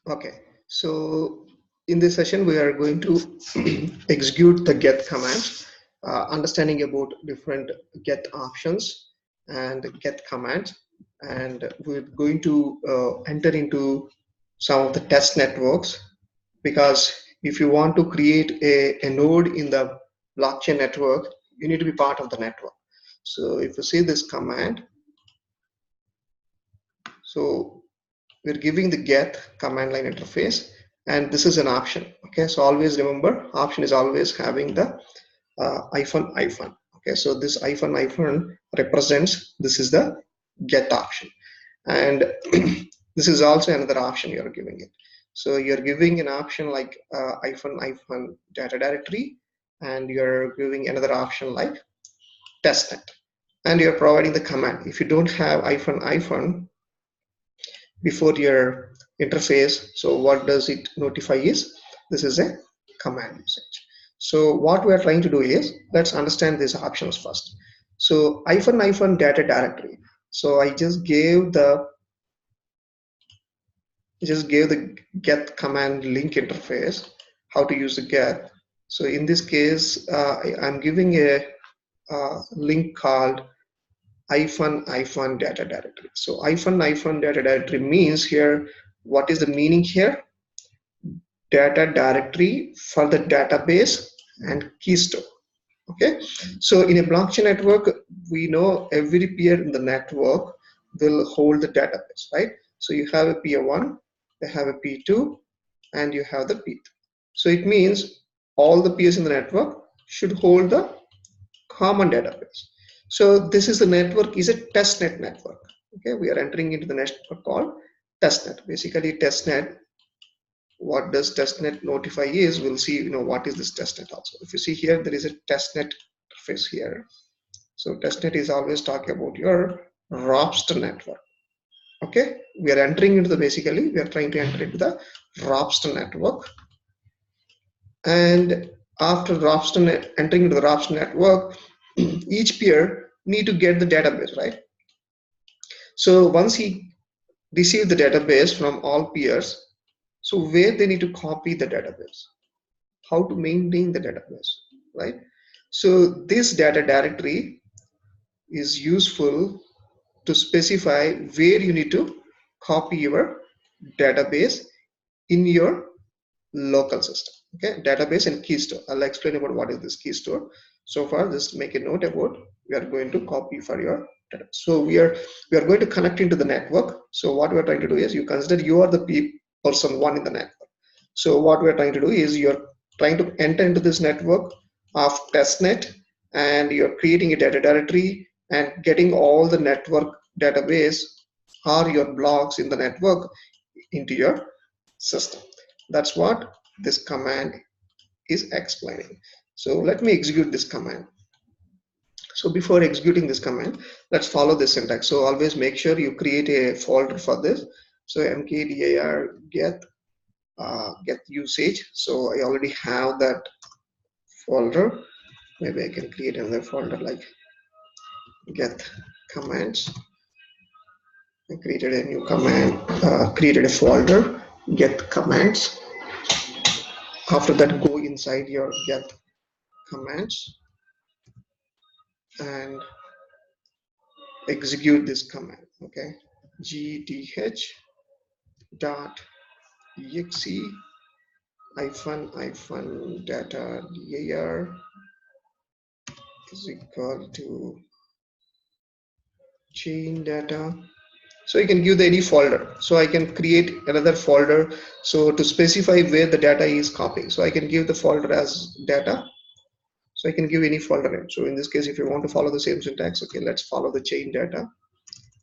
Okay, so in this session we are going to execute the get commands, understanding about different get options and get commands, and we're going to enter into some of the test networks, because if you want to create a node in the blockchain network, you need to be part of the network. So if you see this command, so we're giving the get command line interface, and this is an option. Okay, so always remember, option is always having the hyphen hyphen. Okay, so this hyphen hyphen represents this is the get option, and this is also another option you're giving it. So you're giving an option like hyphen hyphen data directory, and you're giving another option like testnet, and you're providing the command. If you don't have hyphen hyphen before your interface, so what does it notify is this is a command usage. So what we are trying to do is, let's understand these options first. So hyphen hyphen data directory, so I just gave the get command link interface, how to use the get. So in this case I'm giving a link called hyphen hyphen data directory. So hyphen hyphen data directory means here, what is the meaning here? Data directory for the database and key store. Okay, so in a blockchain network, we know every peer in the network will hold the database, right? So you have a peer 1, you have a P2, and you have the P3. So it means all the peers in the network should hold the common database. So this is the network is a testnet network. Okay, we are entering into the network called testnet. Basically, testnet, what does testnet notify is, we'll see, what is this testnet also. If you see here, there is a testnet interface here. So testnet is always talking about your Robster network. Okay, we are entering into the, basically we are trying to enter into the Robster network, and after entering into the Robster network, each peer need to get the database, right? So once he receive the database from all peers, so where they need to copy the database, how to maintain the database, right? So this data directory is useful to specify where you need to copy your database in your local system. Okay, database and key store. I'll explain about what is this key store. So far, just make a note about, we are going to copy for your data. So we are going to connect into the network. So what we are trying to do is, you consider you are the person 1 in the network. So what we are trying to do is, you're trying to enter into this network of testnet, and you're creating a data directory and getting all the network database or your blocks in the network into your system. That's what this command is explaining. So let me execute this command. So before executing this command, let's follow this syntax. So always make sure you create a folder for this. So mkdir get usage. So I already have that folder. Maybe I can create another folder like get commands. I created a new command, created a folder, get commands. After that, go inside your get commands and execute this command. Okay, gth dot exe hyphen hyphen data dir is equal to chain data. So you can give the any folder. So I can create another folder. So to specify where the data is copying, so I can give the folder as data. So I can give any folder name. So in this case, if you want to follow the same syntax, okay, let's follow the chain data.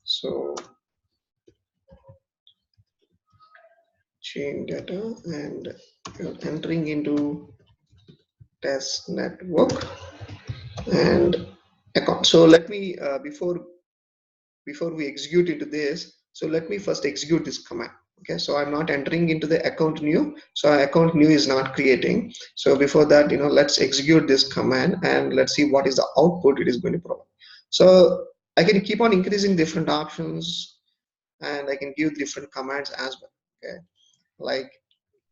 So chain data, and you're entering into test network and account. So let me before we execute into this, so let me first execute this command. Okay, so I'm not entering into the account new, so account new is not creating. So before that, let's execute this command and let's see what is the output it is going to provide. So I can keep on increasing different options, and I can give different commands as well. Okay, like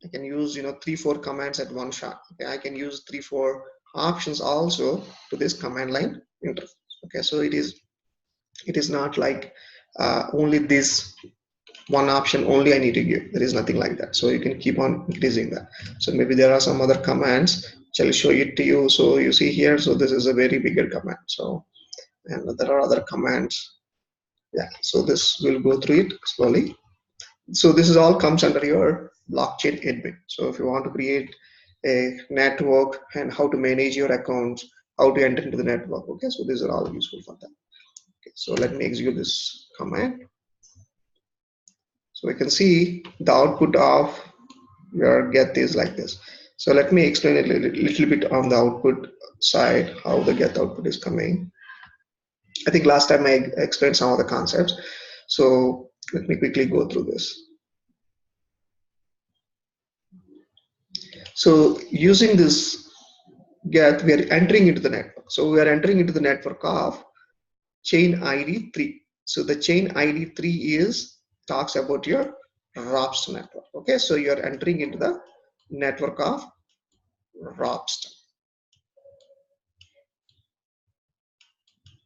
I can use 3-4 commands at one shot. Okay, I can use 3-4 options also to this command line interface. Okay, so it is not like only this one option only I need to give. There is nothing like that. So you can keep on increasing that. So maybe there are some other commands which I'll show it to you. So you see here, so this is a very bigger command. So, and there are other commands. Yeah, so this will go through it slowly. So this is all comes under your blockchain admin. So if you want to create a network and how to manage your accounts, how to enter into the network. Okay, so these are all useful for that. Okay, so let me execute this command. So we can see the output of your Geth is like this. So let me explain a little bit on the output side, how the Geth output is coming. I think last time I explained some of the concepts. So let me quickly go through this. So using this Geth, we are entering into the network. So we are entering into the network of chain ID 3. So the chain ID 3 is talks about your ROPS network. Okay, so you are entering into the network of ROPS.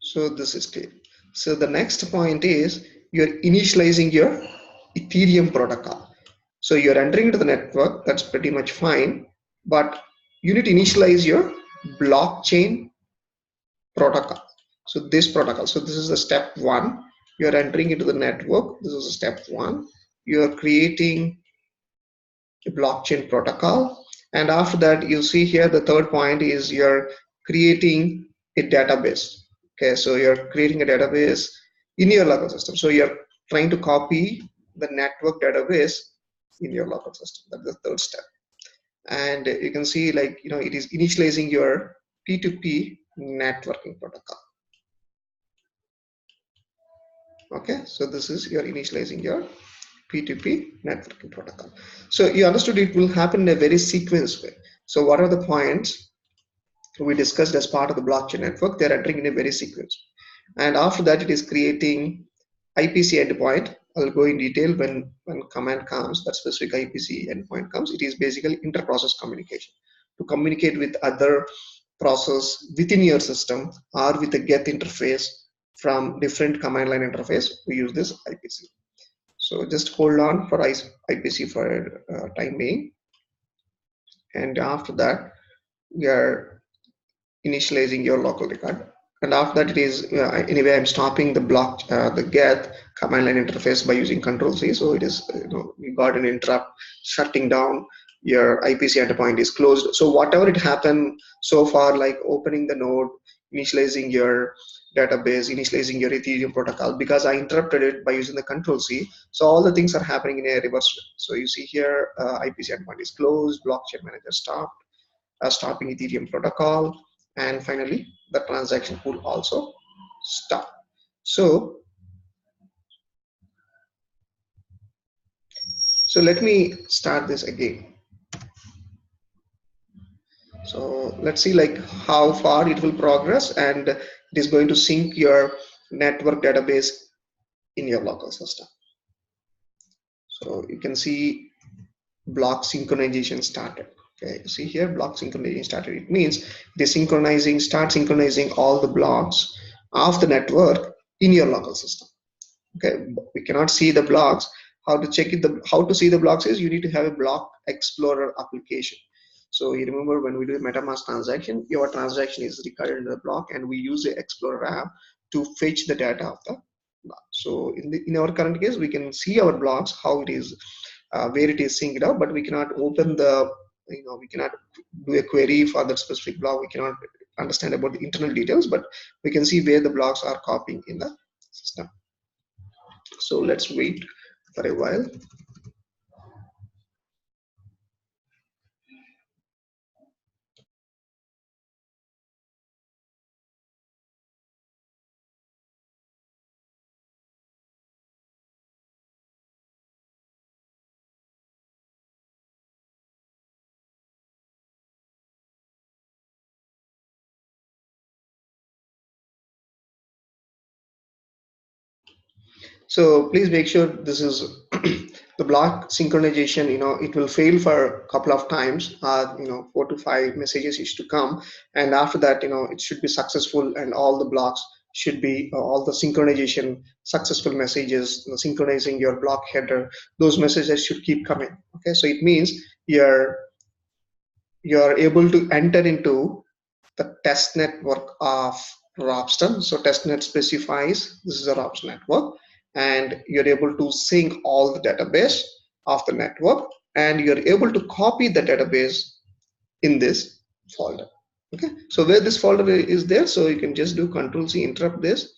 So this is clear. So the next point is you're initializing your Ethereum protocol. So you're entering into the network, that's pretty much fine, but you need to initialize your blockchain protocol. So this protocol, so this is the step one. You're entering into the network. This is step one. You're creating a blockchain protocol. And after that, you see here the third point is you're creating a database. Okay, so you're creating a database in your local system. So you're trying to copy the network database in your local system. That's the third step. And you can see like, it is initializing your P2P networking protocol. Okay, so this is your initializing your P2P networking protocol. So you understood it will happen in a very sequence way. So what are the points we discussed as part of the blockchain network? They're entering in a very sequence. And after that, it is creating IPC endpoint. I'll go in detail when command comes, that specific IPC endpoint comes. It is basically inter-process communication to communicate with other process within your system or with a Geth interface from different command line interface. We use this IPC. So just hold on for IPC for time being. And after that, we are initializing your local record. And after that, it is anyway, I'm stopping the the Geth command line interface by using Control C. So it is, you got an interrupt, shutting down. Your IPC endpoint is closed. So whatever it happened so far, like opening the node, initializing your database, initializing your Ethereum protocol, because I interrupted it by using the Control C. So all the things are happening in a reverse way. So you see here, IPC endpoint is closed, blockchain manager stopped, stopping Ethereum protocol, and finally the transaction pool also stop. So let me start this again. So let's see like how far it will progress, and it is going to sync your network database in your local system. So you can see block synchronization started. Okay, see here, block synchronization started. It means they start synchronizing all the blocks of the network in your local system. Okay, we cannot see the blocks. How to check it? How to see the blocks is you need to have a block explorer application. So you remember when we do a MetaMask transaction, your transaction is recorded in the block, and we use the Explorer app to fetch the data of the block. So in our current case, we can see our blocks, how it is, where it is synced up, but we cannot open the, we cannot do a query for that specific block. We cannot understand about the internal details, but we can see where the blocks are copying in the system. So let's wait for a while. So please make sure this is the block synchronization, it will fail for a couple of times. 4 to 5 messages is to come, and after that, it should be successful, and all the blocks should be all the synchronization successful messages, synchronizing your block header. Those messages should keep coming. Okay, so it means you're you're able to enter into the test network of Ropsten. So testnet specifies this is a Ropsten network, and you're able to sync all the database of the network, and you're able to copy the database in this folder. Okay, so where this folder is there, so you can just do Control C, interrupt this,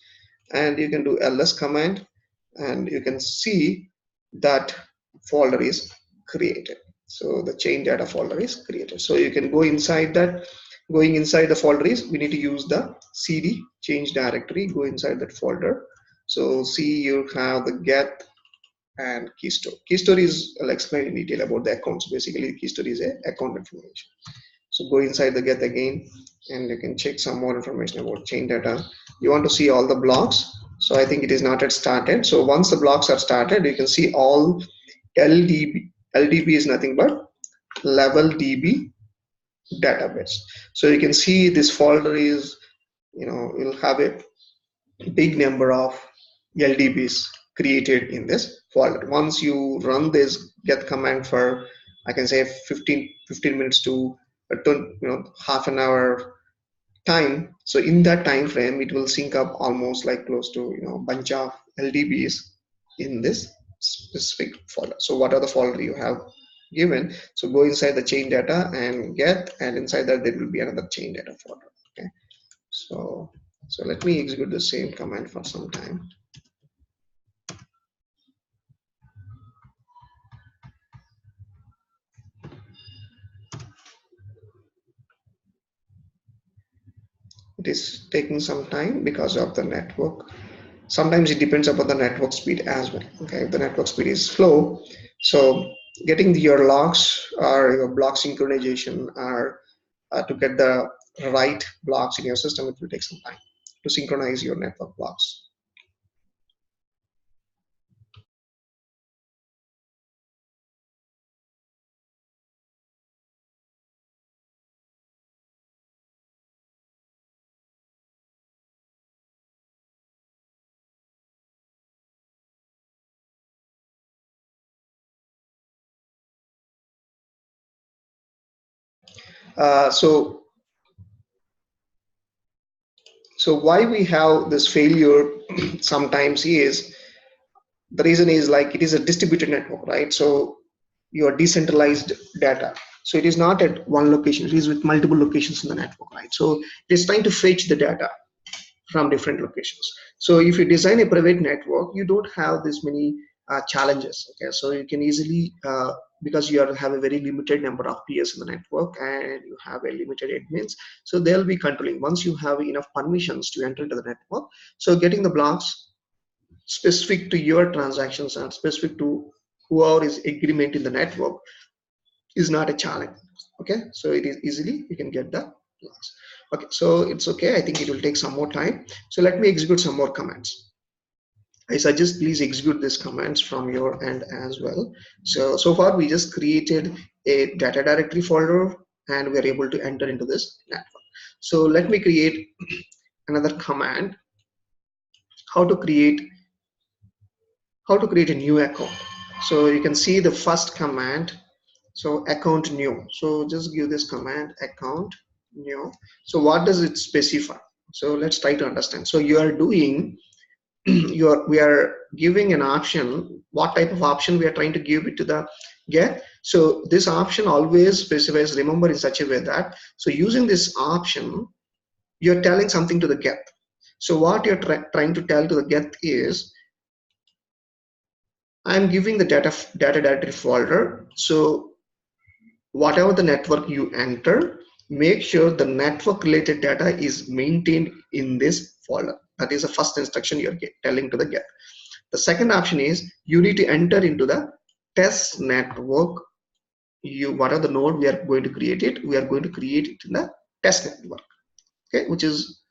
and you can do ls command, and you can see that folder is created. So the chain data folder is created. So you can go inside that. Going inside the folder is, we need to use the cd change directory, go inside that folder. So see, you have the Geth and key store. Key store is, I'll explain in detail about the accounts. Basically key store is a account information. So go inside the Geth again, and you can check some more information about chain data. You want to see all the blocks. So I think it is not yet started. So once the blocks are started, you can see all LDB. LDB is nothing but level DB database. So you can see this folder is, will have a big number of LDBs created in this folder. Once you run this get command for, I can say 15 minutes to half an hour time. So in that time frame, it will sync up almost like close to bunch of LDBs in this specific folder. So what are the folder you have given? So go inside the chain data and get, and inside that there will be another chain data folder. Okay, so let me execute the same command for some time. It is taking some time because of the network. Sometimes it depends upon the network speed as well. Okay, if the network speed is slow, so getting your logs or your block synchronization or to get the right blocks in your system, it will take some time to synchronize your network blocks. Uh, so so why we have this failure sometimes is, the reason is like it is a distributed network, right? So your decentralized data, so it is not at one location, it is with multiple locations in the network, right? So it is trying to fetch the data from different locations. So if you design a private network, you don't have this many challenges. Okay, so you can easily because you have a very limited number of peers in the network, and you have a limited admins, so they'll be controlling. Once you have enough permissions to enter into the network, so getting the blocks specific to your transactions and specific to whoever is agreement in the network is not a challenge. Okay, so it is easily you can get the blocks. Okay, so it's okay. I think it will take some more time. So let me execute some more commands. I suggest please execute these commands from your end as well. So far we just created a data directory folder, and we are able to enter into this network. So let me create another command. How to create a new account. So you can see the first command. So account new. So just give this command account new. So what does it specify? So let's try to understand. So you are doing we are giving an option. What type of option we are trying to give it to the Geth? So this option always specifies, remember, in such a way that, so using this option, you're telling something to the Geth. So what you're trying to tell to the Geth is, I'm giving the data directory folder. So whatever the network you enter, make sure the network related data is maintained in this folder. That is the first instruction you're telling to the Geth. The second option is, you need to enter into the test network. What are the node we are going to create it? We are going to create it in the test network, okay, which is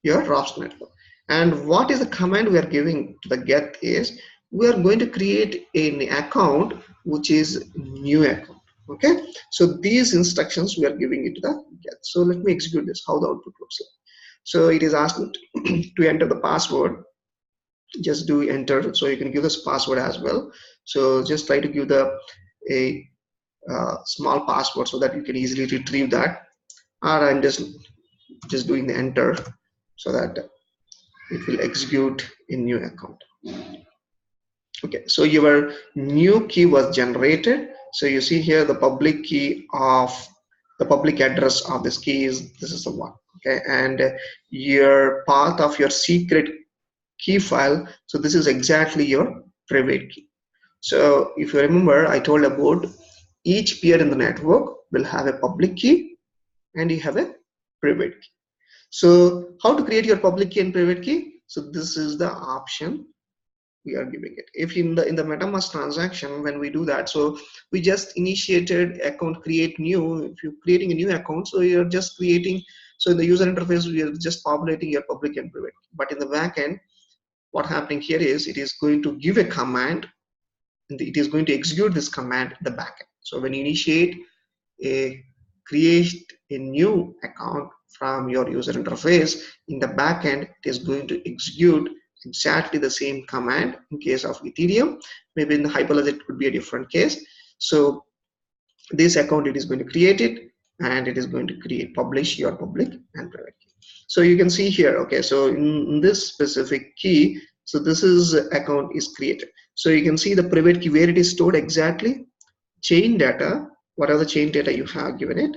your ROPS network. And what is the command we are giving to the Geth is, we are going to create an account which is new account. Okay, so these instructions we are giving it to the Geth. So let me execute this, how the output looks like. So it is asking to enter the password. Just do enter. So you can give this password as well. So just try to give the a small password so that you can easily retrieve that. Or I'm just doing the enter so that it will execute a new account. Okay, so your new key was generated. So you see here the public key of the public address of this key is this is the one. Okay, and your path of your secret key file, so this is exactly your private key. So if you remember, I told about each peer in the network will have a public key and you have a private key. So how to create your public key and private key? So this is the option we are giving it. If in the MetaMask transaction, when we do that, so we just initiated account create new. If you're creating a new account, so you're just creating, so in the user interface we are just populating your public and private. But in the back end, what happening here is it is going to give a command and it is going to execute this command at the back end. So when you initiate a create a new account from your user interface, in the back end it is going to execute exactly the same command. In case of Ethereum, maybe in the Hyperledger it could be a different case. So this account, it is going to create it and it is going to create publish your public and private key. So you can see here, okay, so in this specific key, so this is account is created. So you can see the private key where it is stored exactly, chain data, whatever chain data you have given it,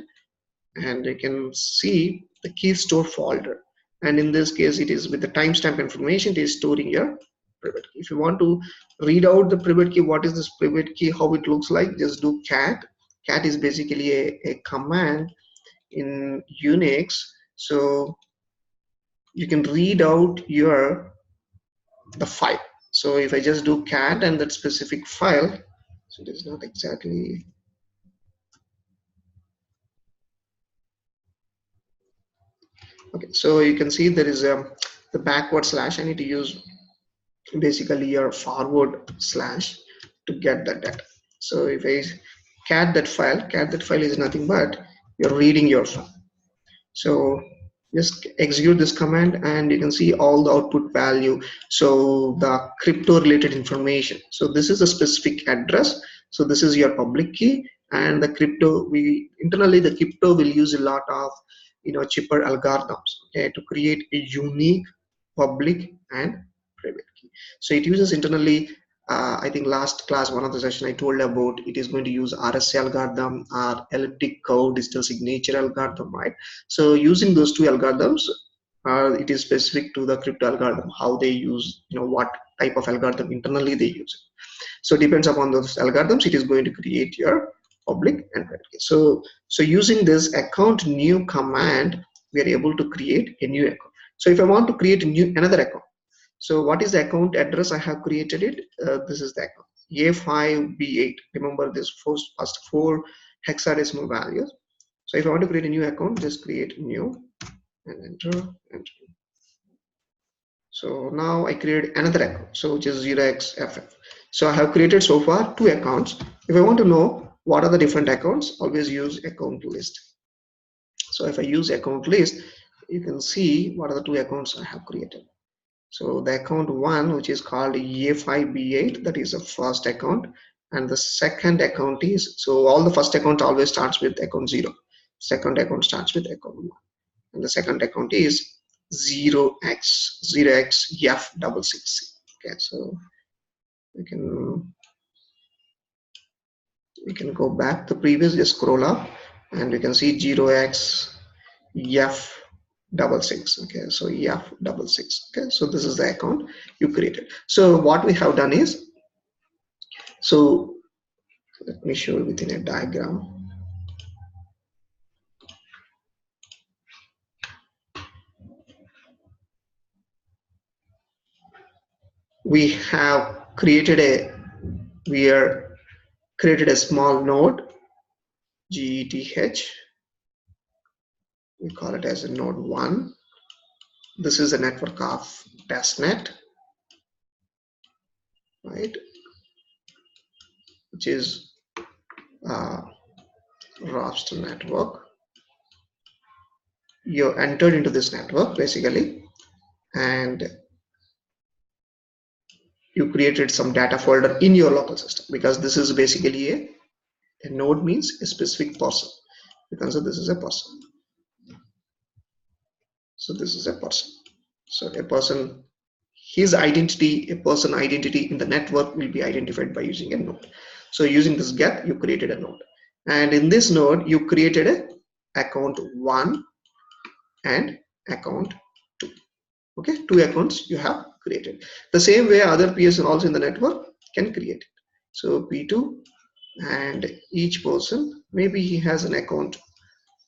and you can see the key store folder. And in this case, it is with the timestamp information, it is storing your private key. If you want to read out the private key, what is this private key, how it looks like, just do cat. Cat is basically a command in Unix. So you can read out the file. So if I just do cat and that specific file, so it is not exactly. Okay, so you can see there is the backward slash. I need to use basically your forward slash to get that data. So if I cat that file is nothing but you're reading your file. So just execute this command and you can see all the output value. So the crypto related information. So this is a specific address. So this is your public key, and the crypto, we internally the crypto will use a lot of cheaper algorithms, okay, to create a unique public and private key. So it uses internally, I think last class, one of the session I told about, it is going to use RSA algorithm or elliptic curve digital signature algorithm, right? So using those two algorithms, it is specific to the crypto algorithm, how they use, what type of algorithm internally they use it. So it depends upon those algorithms, it is going to create your public and private key. So using this account new command, we are able to create a new account. So if I want to create another account, so what is the account address I have created it? This is the account A5B8. Remember this first four hexadecimal values. So if I want to create a new account, just create new and enter. So now I create another account, so which is 0xFF. So I have created so far two accounts. If I want to know what are the different accounts, always use account list. So if I use account list, you can see what are the two accounts I have created. So the account one, which is called A5B8, that is the first account, and the second account is, so all the first account always starts with account 0. Second account starts with account 1, and the second account is 0x0xF66. Okay, so we can go back to previous, just scroll up, and you can see 0xF66. Okay, so F66. Okay, so this is the account you created. So what we have done is, so let me show you within a diagram. We have created a small node, GETH. We call it as a node 1. This is a network of testnet. right, which is raster network. You entered into this network basically, and you created some data folder in your local system, because this is basically a node means a specific person. You consider this is a person. So this is a person. So a person, his identity, a person identity in the network will be identified by using a node. So using this Geth, you created a node, and in this node you created a account 1 and account 2. Okay, 2 accounts you have created. The same way other peers also in the network can create it. So P2, and each person, maybe he has an account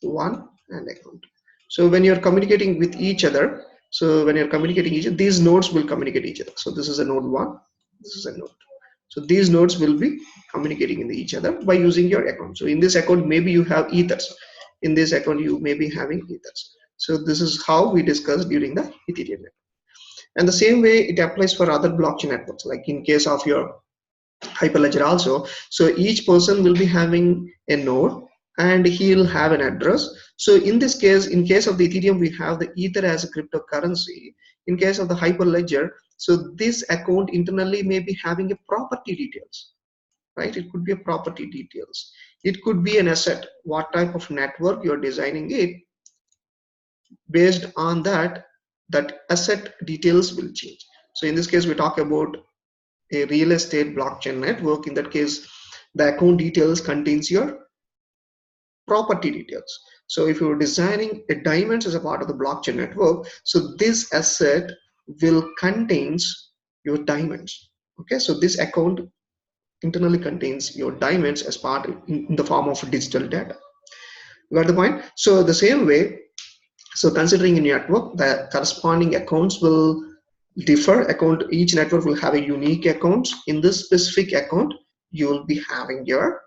1 and account 2. So when you're communicating with each other, these nodes will communicate each other. So this is a node 1, this is a node 2. So these nodes will be communicating in each other by using your account. So in this account, maybe you have ethers. In this account, you may be having ethers. So this is how we discussed during the Ethereum network. And the same way it applies for other blockchain networks, like in case of your Hyperledger also. So each person will be having a node and he'll have an address. So in this case, in case of the Ethereum, we have the Ether as a cryptocurrency. In case of the Hyperledger, so this account internally may be having a property details, right? It could be a property details. It could be an asset, what type of network you're designing it. Based on that, that asset details will change. So in this case, we talk about a real estate blockchain network. In that case, the account details contains your property details. So if you're designing a diamonds as a part of the blockchain network, so this asset will contains your diamonds. Okay, so this account internally contains your diamonds as part in the form of digital data. You got the point? So the same way, so considering in your network, the corresponding accounts will differ. Each network will have a unique account. In this specific account, you will be having your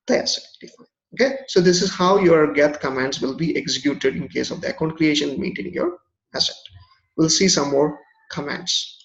asset defined. Okay, so this is how your Geth commands will be executed in case of the account creation, maintaining your asset. We'll see some more commands.